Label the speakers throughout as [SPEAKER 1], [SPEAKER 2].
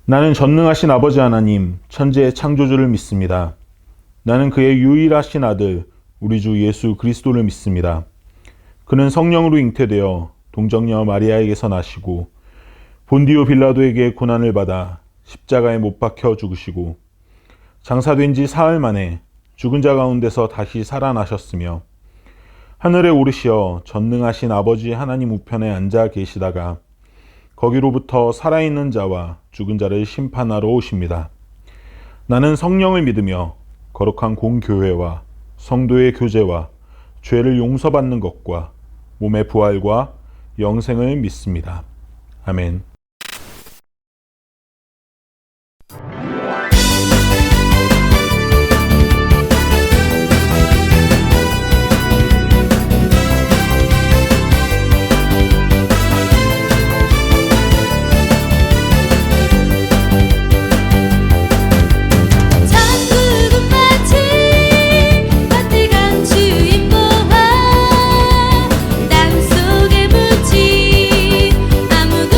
[SPEAKER 1] 나는 전능하신 아버지 하나님, 천지의 창조주를 믿습니다. 나는 그의 유일하신 아들, 우리 주 예수 그리스도를 믿습니다. 그는 성령으로 잉태되어 동정녀 마리아에게서 나시고 본디오 빌라도에게 고난을 받아 십자가에 못 박혀 죽으시고 장사된 지 사흘 만에 죽은 자 가운데서 다시 살아나셨으며 하늘에 오르시어 전능하신 아버지 하나님 우편에 앉아 계시다가 거기로부터 살아있는 자와 죽은 자를 심판하러 오십니다. 나는 성령을 믿으며 거룩한 공교회와 성도의 교제와 죄를 용서받는 것과 몸의 부활과 영생을 믿습니다. 아멘.
[SPEAKER 2] 땅속에 묻힌 아무도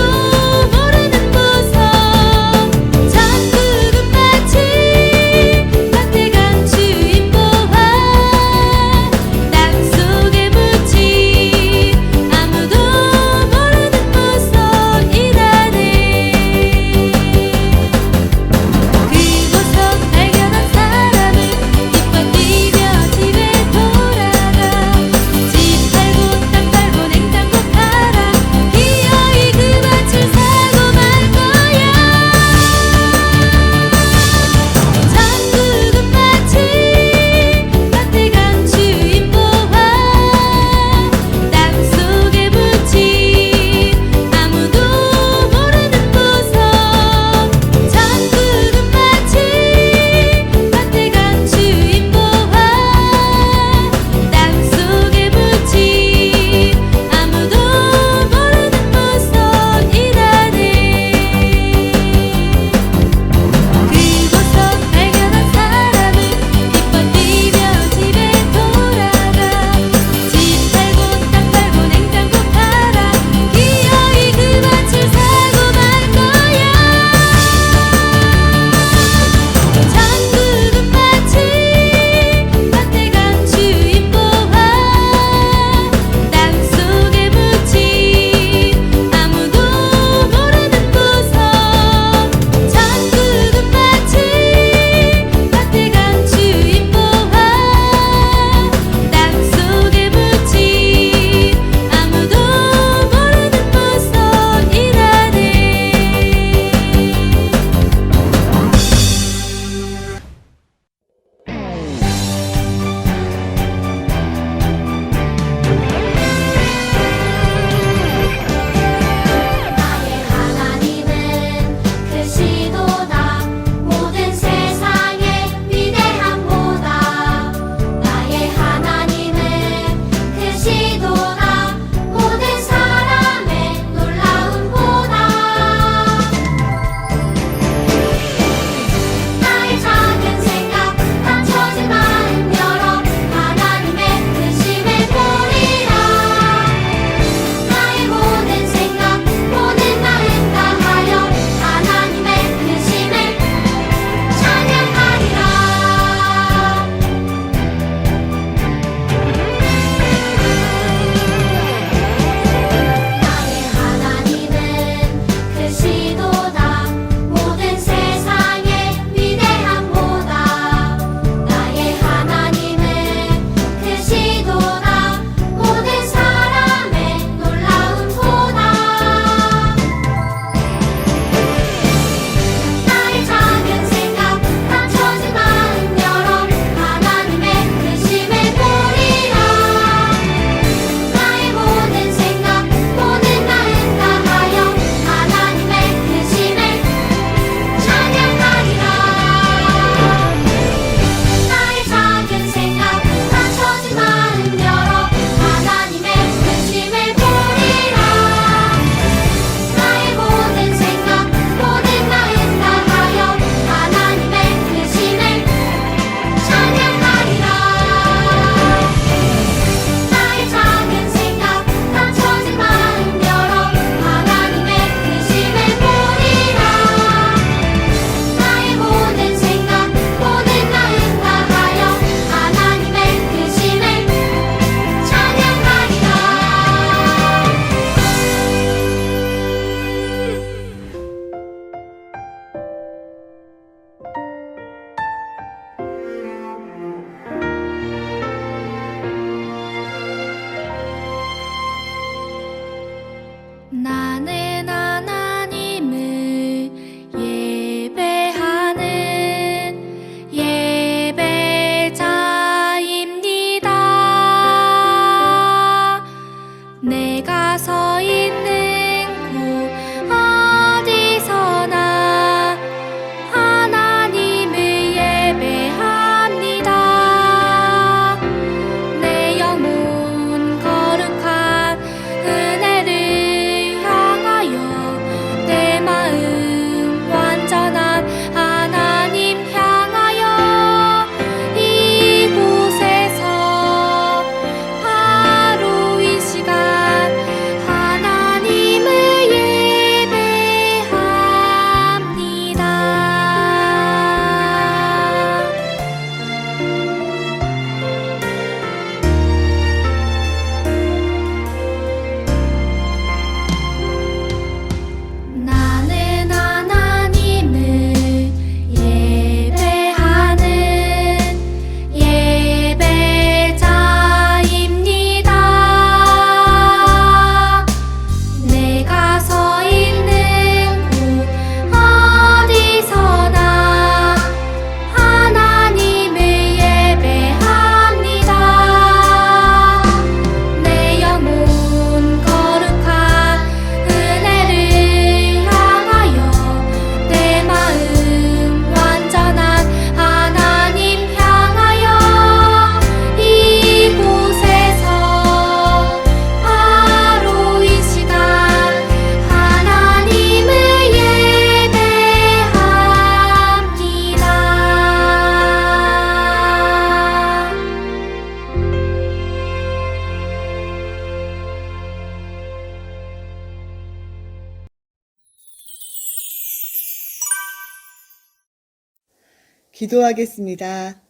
[SPEAKER 2] 기도하겠습니다.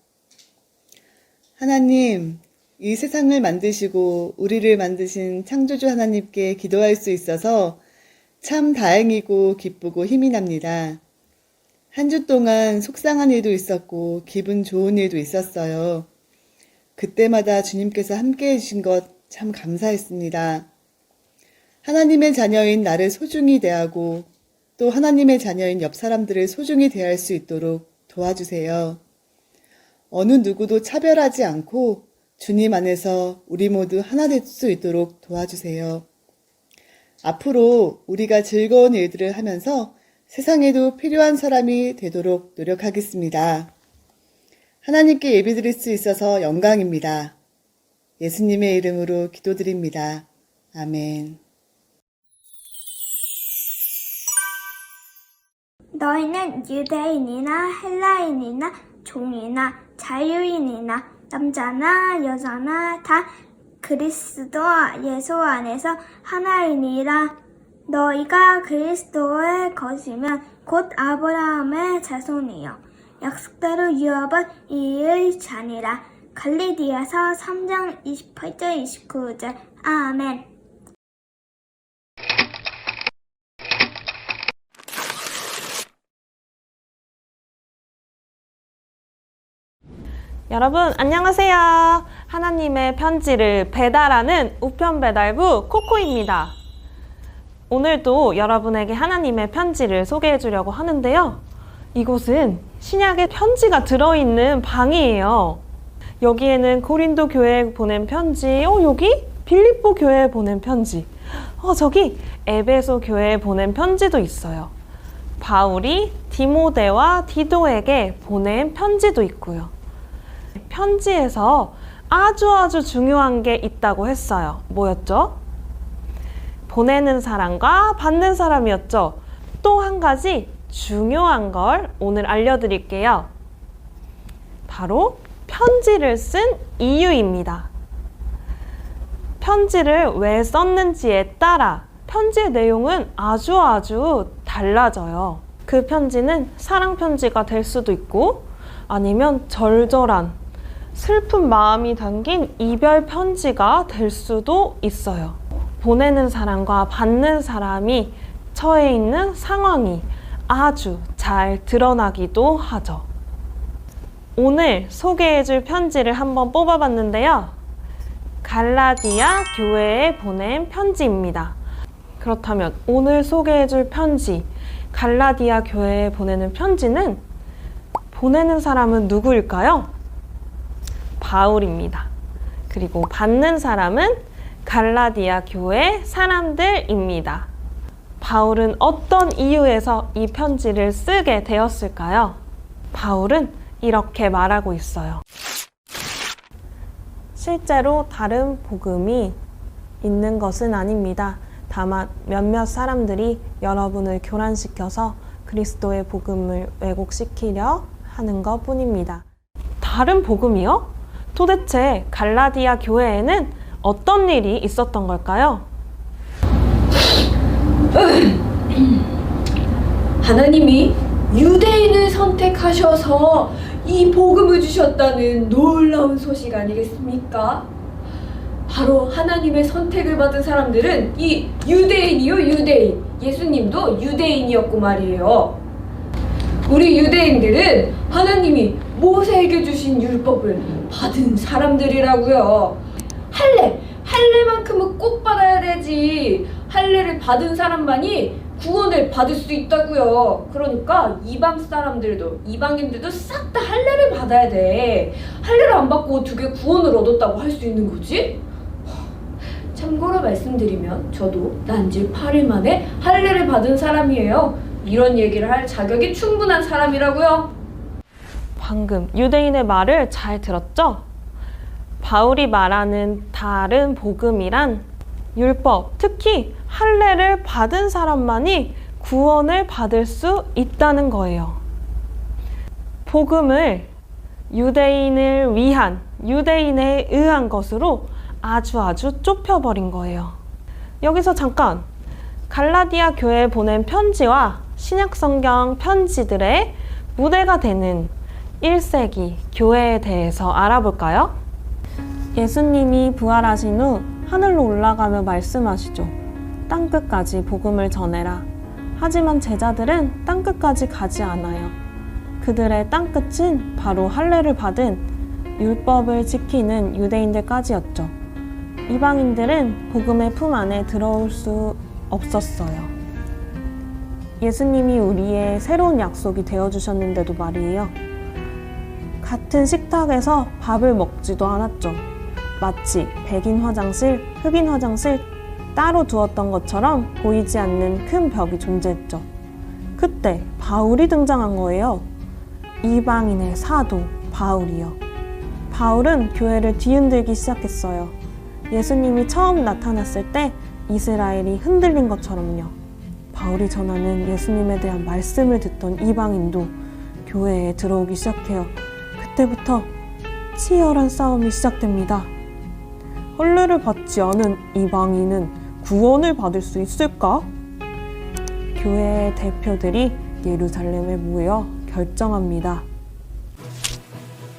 [SPEAKER 2] 하나님, 이 세상을 만드시고 우리를 만드신 창조주 하나님께 기도할 수 있어서 참 다행이고 기쁘고 힘이 납니다. 한 주 동안 속상한 일도 있었고 기분 좋은 일도 있었어요. 그때마다 주님께서 함께 해주신 것 참 감사했습니다. 하나님의 자녀인 나를 소중히 대하고 또 하나님의 자녀인 옆 사람들을 소중히 대할 수 있도록 도와주세요. 어느 누구도 차별하지 않고 주님 안에서 우리 모두 하나 될 수 있도록 도와주세요. 앞으로 우리가 즐거운 일들을 하면서 세상에도 필요한 사람이 되도록 노력하겠습니다. 하나님께 예배드릴 수 있어서 영광입니다. 예수님의 이름으로 기도드립니다. 아멘.
[SPEAKER 3] 너희는 유대인이나 헬라인이나 종이나 자유인이나 남자나 여자나 다 그리스도 예수 안에서 하나이니라. 너희가 그리스도의 것이면 곧 아브라함의 자손이요 약속대로 유업은 이의 자니라. 갈라디아서 3장 28절 29절. 아멘.
[SPEAKER 4] 여러분 안녕하세요. 하나님의 편지를 배달하는 우편배달부 코코입니다. 오늘도 여러분에게 하나님의 편지를 소개해 주려고 하는데요. 이곳은 신약의 편지가 들어있는 방이에요. 여기에는 고린도 교회에 보낸 편지, 여기 빌립보 교회에 보낸 편지, 저기 에베소 교회에 보낸 편지도 있어요. 바울이 디모데와 디도에게 보낸 편지도 있고요. 편지에서 아주 중요한 게 있다고 했어요. 뭐였죠? 보내는 사람과 받는 사람이었죠. 또 한 가지 중요한 걸 오늘 알려드릴게요. 바로 편지를 쓴 이유입니다. 편지를 왜 썼는지에 따라 편지의 내용은 아주 달라져요. 그 편지는 사랑 편지가 될 수도 있고 아니면 절절한 슬픈 마음이 담긴 이별 편지가 될 수도 있어요. 보내는 사람과 받는 사람이 처해 있는 상황이 아주 잘 드러나기도 하죠. 오늘 소개해줄 편지를 한번 뽑아봤는데요. 갈라디아 교회에 보낸 편지입니다. 그렇다면 오늘 소개해줄 편지, 갈라디아 교회에 보내는 편지는 보내는 사람은 누구일까요? 바울입니다. 그리고 받는 사람은 갈라디아 교회 사람들입니다. 바울은 어떤 이유에서 이 편지를 쓰게 되었을까요? 바울은 이렇게 말하고 있어요. 실제로 다른 복음이 있는 것은 아닙니다. 다만 몇몇 사람들이 여러분을 교란시켜서 그리스도의 복음을 왜곡시키려 하는 것 뿐입니다. 다른 복음이요? 도대체 갈라디아 교회에는 어떤 일이 있었던 걸까요?
[SPEAKER 5] 하나님이 유대인을 선택하셔서 이 복음을 주셨다는 놀라운 소식 아니겠습니까? 바로 하나님의 선택을 받은 사람들은 이 유대인이요, 유대인. 예수님도 유대인이었고 말이에요. 우리 유대인들은 하나님이 모세에게 주신 율법을 받은 사람들이라고요. 할례만큼은 꼭 받아야 되지. 할례를 받은 사람만이 구원을 받을 수 있다고요. 그러니까 이방인들도 싹 다 할례를 받아야 돼. 할례를 안 받고 어떻게 구원을 얻었다고 할 수 있는 거지? 참고로 말씀드리면 저도 난지 8일 만에 할례를 받은 사람이에요. 이런 얘기를 할 자격이 충분한 사람이라고요.
[SPEAKER 4] 방금 유대인의 말을 잘 들었죠? 바울이 말하는 다른 복음이란 율법, 특히 할례를 받은 사람만이 구원을 받을 수 있다는 거예요. 복음을 유대인을 위한, 유대인에 의한 것으로 아주 좁혀버린 거예요. 여기서 잠깐 갈라디아 교회에 보낸 편지와 신약성경 편지들의 무대가 되는 1세기 교회에 대해서 알아볼까요? 예수님이 부활하신 후 하늘로 올라가며 말씀하시죠. 땅끝까지 복음을 전해라. 하지만 제자들은 땅끝까지 가지 않아요. 그들의 땅끝은 바로 할례를 받은 율법을 지키는 유대인들까지였죠. 이방인들은 복음의 품 안에 들어올 수 없었어요. 예수님이 우리의 새로운 약속이 되어주셨는데도 말이에요. 같은 식탁에서 밥을 먹지도 않았죠. 마치 백인 화장실, 흑인 화장실 따로 두었던 것처럼 보이지 않는 큰 벽이 존재했죠. 그때 바울이 등장한 거예요. 이방인의 사도 바울이요. 바울은 교회를 뒤흔들기 시작했어요. 예수님이 처음 나타났을 때 이스라엘이 흔들린 것처럼요. 바울이 전하는 예수님에 대한 말씀을 듣던 이방인도 교회에 들어오기 시작해요. 그때부터 치열한 싸움이 시작됩니다. 할례를 받지 않은 이방인은 구원을 받을 수 있을까? 교회의 대표들이 예루살렘에 모여 결정합니다.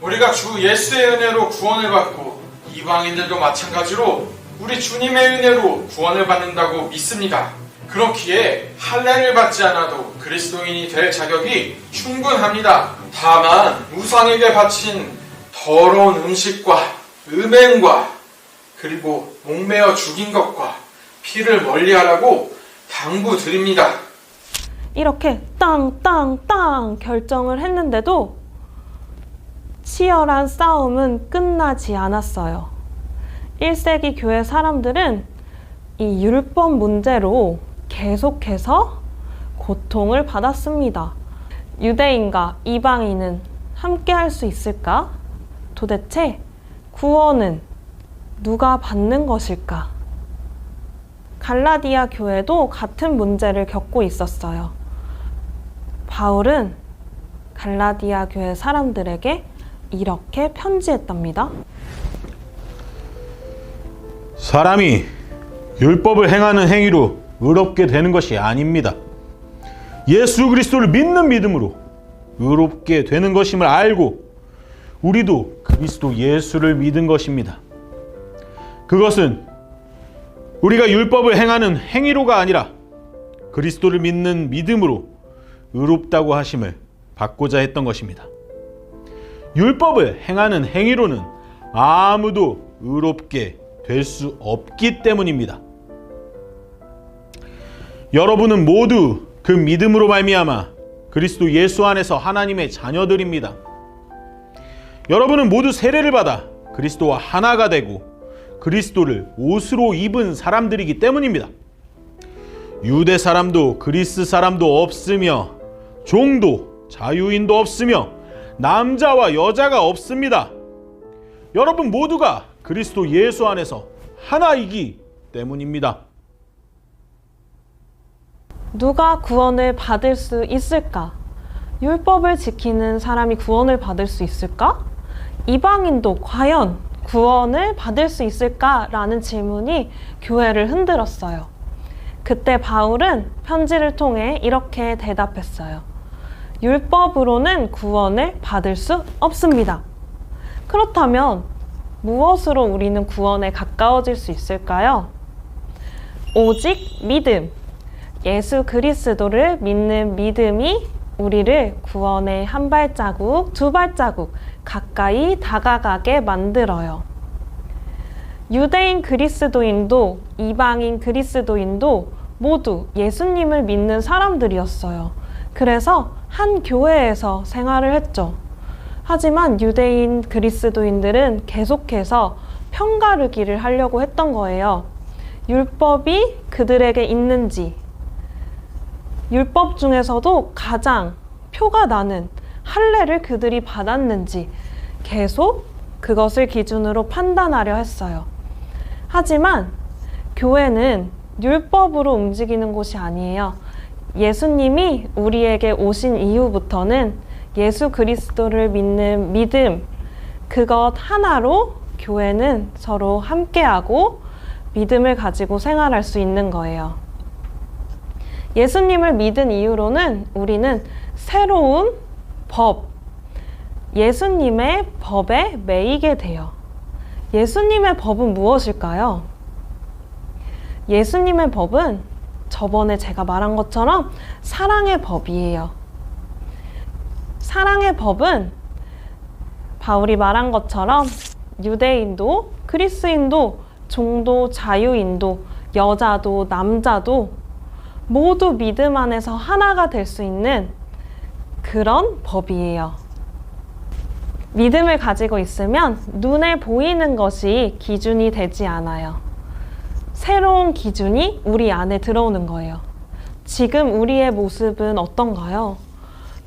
[SPEAKER 6] 우리가 주 예수의 은혜로 구원을 받고 이방인들도 마찬가지로 우리 주님의 은혜로 구원을 받는다고 믿습니다. 그렇기에 할례를 받지 않아도 그리스도인이 될 자격이 충분합니다. 다만 우상에게 바친 더러운 음식과 음행과 그리고 목매어 죽인 것과 피를 멀리하라고 당부드립니다.
[SPEAKER 4] 이렇게 땅 결정을 했는데도 치열한 싸움은 끝나지 않았어요. 1세기 교회 사람들은 이 율법 문제로 계속해서 고통을 받았습니다. 유대인과 이방인은 함께 할 수 있을까? 도대체 구원은 누가 받는 것일까? 갈라디아 교회도 같은 문제를 겪고 있었어요. 바울은 갈라디아 교회 사람들에게 이렇게 편지했답니다.
[SPEAKER 1] 사람이 율법을 행하는 행위로 의롭게 되는 것이 아닙니다. 예수 그리스도를 믿는 믿음으로 의롭게 되는 것임을 알고 우리도 그리스도 예수를 믿은 것입니다. 그것은 우리가 율법을 행하는 행위로가 아니라 그리스도를 믿는 믿음으로 의롭다고 하심을 받고자 했던 것입니다. 율법을 행하는 행위로는 아무도 의롭게 될 수 없기 때문입니다. 여러분은 모두 그 믿음으로 말미암아 그리스도 예수 안에서 하나님의 자녀들입니다. 여러분은 모두 세례를 받아 그리스도와 하나가 되고 그리스도를 옷으로 입은 사람들이기 때문입니다. 유대 사람도 그리스 사람도 없으며 종도 자유인도 없으며 남자와 여자가 없습니다. 여러분 모두가 그리스도 예수 안에서 하나이기 때문입니다.
[SPEAKER 4] 누가 구원을 받을 수 있을까? 율법을 지키는 사람이 구원을 받을 수 있을까? 이방인도 과연 구원을 받을 수 있을까라는 질문이 교회를 흔들었어요. 그때 바울은 편지를 통해 이렇게 대답했어요. 율법으로는 구원을 받을 수 없습니다. 그렇다면 무엇으로 우리는 구원에 가까워질 수 있을까요? 오직 믿음, 예수 그리스도를 믿는 믿음이 우리를 구원의 한 발자국, 두 발자국 가까이 다가가게 만들어요. 유대인 그리스도인도 이방인 그리스도인도 모두 예수님을 믿는 사람들이었어요. 그래서 한 교회에서 생활을 했죠. 하지만 유대인 그리스도인들은 계속해서 편가르기를 하려고 했던 거예요. 율법이 그들에게 있는지, 율법 중에서도 가장 표가 나는 할례를 그들이 받았는지 계속 그것을 기준으로 판단하려 했어요. 하지만 교회는 율법으로 움직이는 곳이 아니에요. 예수님이 우리에게 오신 이후부터는 예수 그리스도를 믿는 믿음, 그것 하나로 교회는 서로 함께하고 믿음을 가지고 생활할 수 있는 거예요. 예수님을 믿은 이후로는 우리는 새로운 법, 예수님의 법에 매이게 돼요. 예수님의 법은 무엇일까요? 예수님의 법은 저번에 제가 말한 것처럼 사랑의 법이에요. 사랑의 법은 바울이 말한 것처럼 유대인도, 그리스인도, 종도, 자유인도, 여자도, 남자도 모두 믿음 안에서 하나가 될 수 있는 그런 법이에요. 믿음을 가지고 있으면 눈에 보이는 것이 기준이 되지 않아요. 새로운 기준이 우리 안에 들어오는 거예요. 지금 우리의 모습은 어떤가요?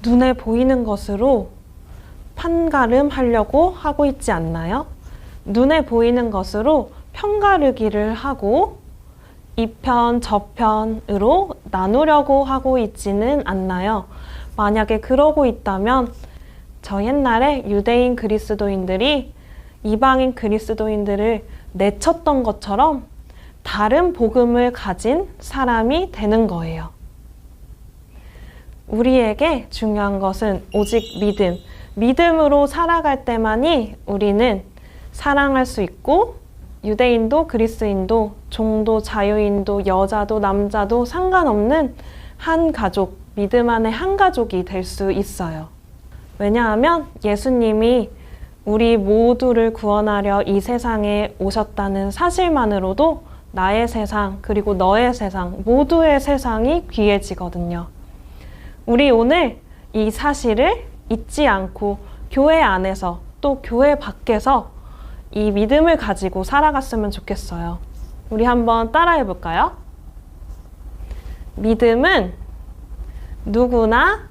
[SPEAKER 4] 눈에 보이는 것으로 판가름하려고 하고 있지 않나요? 눈에 보이는 것으로 편가르기를 하고 이 편, 저 편으로 나누려고 하고 있지는 않나요? 만약에 그러고 있다면 저 옛날에 유대인 그리스도인들이 이방인 그리스도인들을 내쳤던 것처럼 다른 복음을 가진 사람이 되는 거예요. 우리에게 중요한 것은 오직 믿음. 믿음으로 살아갈 때만이 우리는 사랑할 수 있고 유대인도 그리스인도 종도 자유인도 여자도 남자도 상관없는 한 가족, 믿음 안에 한 가족이 될 수 있어요. 왜냐하면 예수님이 우리 모두를 구원하려 이 세상에 오셨다는 사실만으로도 나의 세상 그리고 너의 세상 모두의 세상이 귀해지거든요. 우리 오늘 이 사실을 잊지 않고 교회 안에서 또 교회 밖에서 이 믿음을 가지고 살아갔으면 좋겠어요. 우리 한번 따라해 볼까요? 믿음은 누구나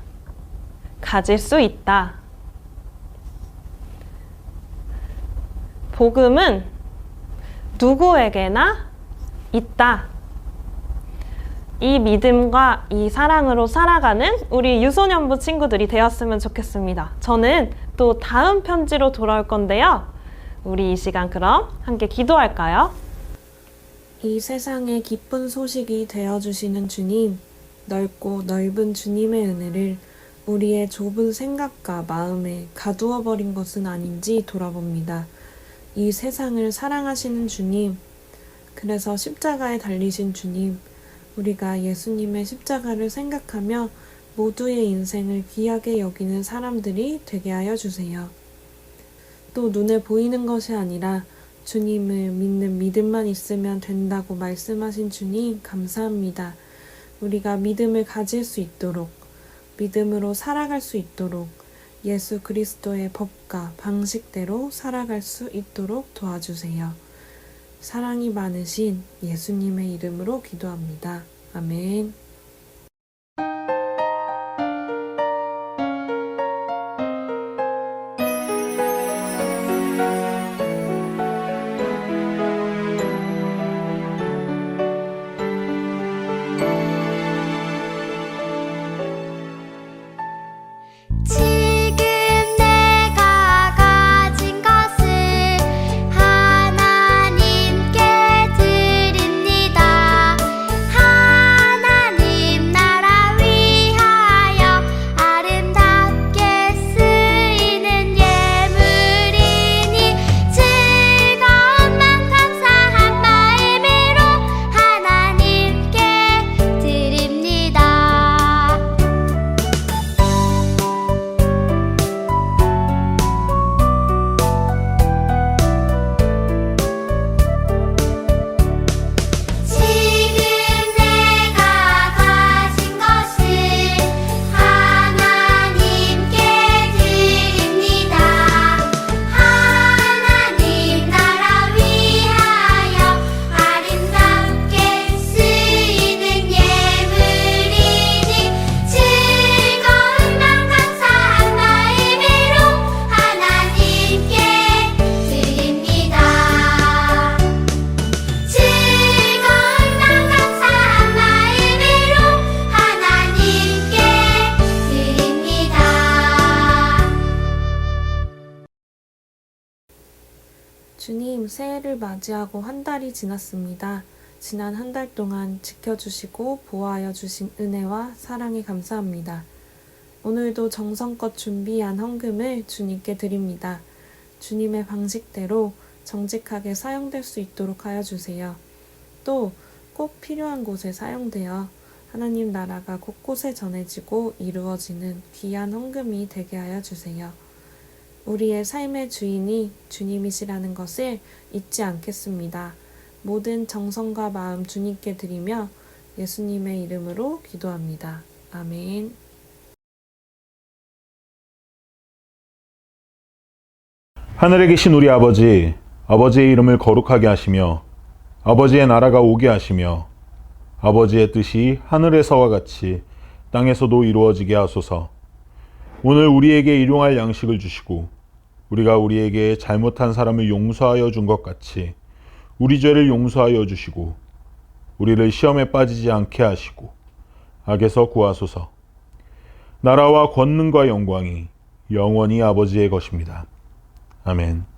[SPEAKER 4] 가질 수 있다. 복음은 누구에게나 있다. 이 믿음과 이 사랑으로 살아가는 우리 유소년부 친구들이 되었으면 좋겠습니다. 저는 또 다음 편지로 돌아올 건데요. 우리 이 시간 그럼 함께 기도할까요? 이 세상의 기쁜 소식이 되어주시는 주님, 넓고 넓은 주님의 은혜를 우리의 좁은 생각과 마음에 가두어 버린 것은 아닌지 돌아봅니다. 이 세상을 사랑하시는 주님, 그래서 십자가에 달리신 주님, 우리가 예수님의 십자가를 생각하며 모두의 인생을 귀하게 여기는 사람들이 되게 하여 주세요. 또 눈에 보이는 것이 아니라 주님을 믿는 믿음만 있으면 된다고 말씀하신 주님 감사합니다. 우리가 믿음을 가질 수 있도록, 믿음으로 살아갈 수 있도록 예수 그리스도의 법과 방식대로 살아갈 수 있도록 도와주세요. 사랑이 많으신 예수님의 이름으로 기도합니다. 아멘.
[SPEAKER 3] 지금 내가 가진 것을 하나님께 드립니다. 하나님 나라 위하여 아름답게 쓰이는 예물이니 즐거움만 감사한 마음으로 하나님께 드립니다. 지금 내가 가진 것을 하나님께 드립니다. 하나님 나라 위하여 아름답게 쓰이는 예물이니 즐거움만 감사한 마음으로 하나님께 드립니다. 즐거움만 감사한 마음으로 하나님께 드립니다.
[SPEAKER 4] 주님, 새해를 맞이하고 한 달이 지났습니다. 지난 한 달 동안 지켜주시고 보호하여 주신 은혜와 사랑에 감사합니다. 오늘도 정성껏 준비한 헌금을 주님께 드립니다. 주님의 방식대로 정직하게 사용될 수 있도록 하여 주세요. 또 꼭 필요한 곳에 사용되어 하나님 나라가 곳곳에 전해지고 이루어지는 귀한 헌금이 되게 하여 주세요. 우리의 삶의 주인이 주님이시라는 것을 잊지 않겠습니다. 모든 정성과 마음 주님께 드리며 예수님의 이름으로 기도합니다. 아멘.
[SPEAKER 1] 하늘에 계신 우리 아버지, 아버지의 이름을 거룩하게 하시며 아버지의 나라가 오게 하시며 아버지의 뜻이 하늘에서와 같이 땅에서도 이루어지게 하소서. 오늘 우리에게 일용할 양식을 주시고 우리가 우리에게 잘못한 사람을 용서하여 준 것 같이 우리 죄를 용서하여 주시고 우리를 시험에 빠지지 않게 하시고 악에서 구하소서. 나라와 권능과 영광이 영원히 아버지의 것입니다. 아멘.